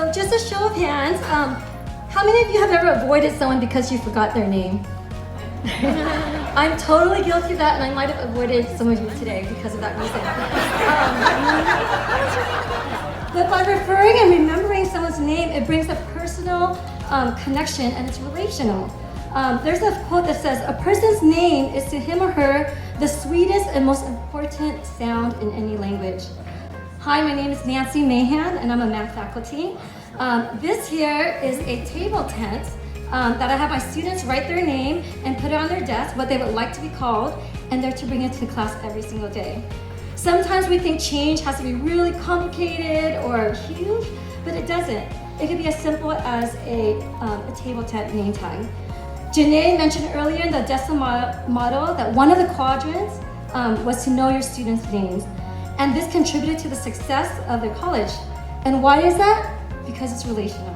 So just a show of hands, how many of you have ever avoided someone because you forgot their name? I'm totally guilty of that, and I might have avoided some of you today because of that reason. But by referring and remembering someone's name, it brings a personal connection, and it's relational. There's a quote that says, "A person's name is to him or her the sweetest and most important sound in any language." Hi, my name is Nancy Mahan, and I'm a math faculty. This here is a table tent that I have my students write their name and put it on their desk, what they would like to be called, and they're to bring it to class every single day. Sometimes we think change has to be really complicated or huge, but it doesn't. It can be as simple as a table tent name tag. Janae mentioned earlier in the DESA model that one of the quadrants was to know your students' names, and this contributed to the success of their college. And why is that? Because it's relational.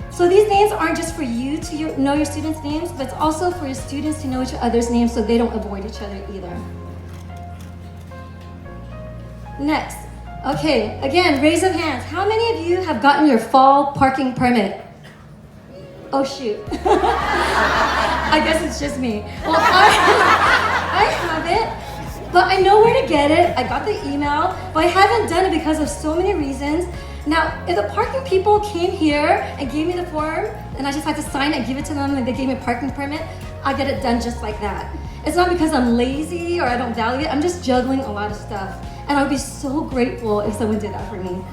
So these names aren't just for you to know your students' names, but it's also for your students to know each other's names so they don't avoid each other either. Next, okay, again, raise of hands. How many of you have gotten your fall parking permit? Oh shoot. I guess it's just me. Well, I haven't, but I know where to get it. I got the email, but I haven't done it because of so many reasons. Now, if the parking people came here and gave me the form, and I just had to sign and give it to them, and they gave me a parking permit, I'll get it done just like that. It's not because I'm lazy or I don't value it. I'm just juggling a lot of stuff. And I would be so grateful if someone did that for me.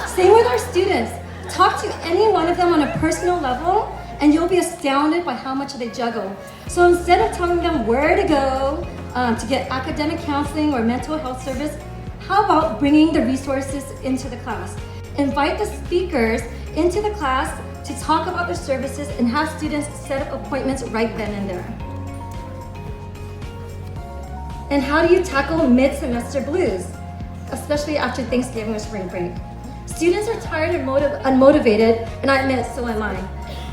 Same with our students. Talk to any one of them on a personal level, and you'll be astounded by how much they juggle. So instead of telling them where to go to get academic counseling or mental health service, how about bringing the resources into the class? Invite the speakers into the class to talk about their services and have students set up appointments right then and there. And how do you tackle mid-semester blues, especially after Thanksgiving or spring break? Students are tired and unmotivated, and I admit, so am I.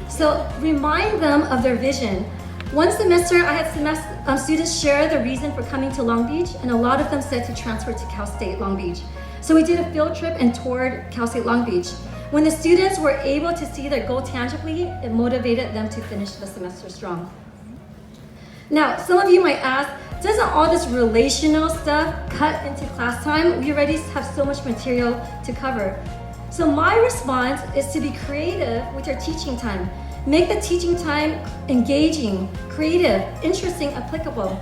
So remind them of their vision. One semester, I had students share the reason for coming to Long Beach, and a lot of them said to transfer to Cal State Long Beach. So we did a field trip and toured Cal State Long Beach. When the students were able to see their goal tangibly, it motivated them to finish the semester strong. Now, some of you might ask, doesn't all this relational stuff cut into class time? We already have so much material to cover. So my response is to be creative with your teaching time. Make the teaching time engaging, creative, interesting, applicable.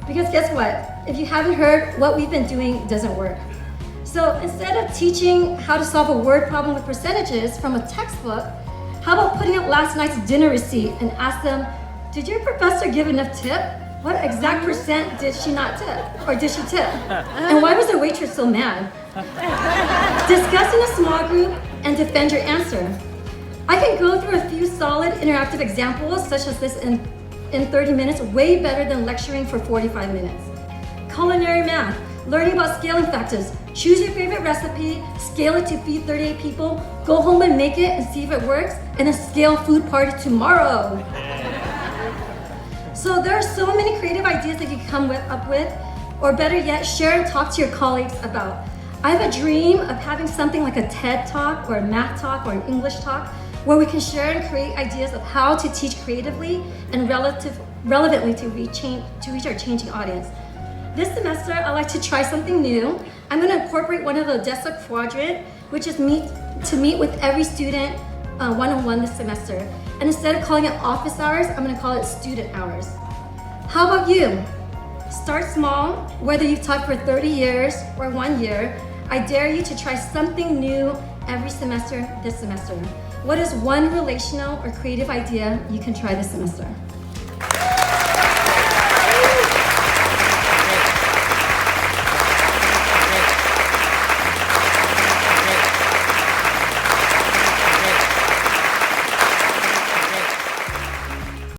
Because guess what? If you haven't heard, what we've been doing doesn't work. So instead of teaching how to solve a word problem with percentages from a textbook, how about putting up last night's dinner receipt and ask them, did your professor give enough tip? What exact percent did she not tip? Or did she tip? And why was the waitress so mad? Discuss in a small group and defend your answer. I can go through a few solid interactive examples such as this in 30 minutes, way better than lecturing for 45 minutes. Culinary math, learning about scaling factors. Choose your favorite recipe, scale it to feed 38 people, go home and make it and see if it works, and then scale food party tomorrow. So there are so many creative ideas that you can come up with, or better yet, share and talk to your colleagues about. I have a dream of having something like a TED Talk or a math talk or an English talk where we can share and create ideas of how to teach creatively and relevantly to reach our changing audience. This semester, I like to try something new. I'm going to incorporate one of the DESA quadrant, which is to meet with every student one-on-one this semester. And instead of calling it office hours, I'm going to call it student hours. How about you? Start small, whether you've taught for 30 years or 1 year. I dare you to try something new every semester this semester. What is one relational or creative idea you can try this semester?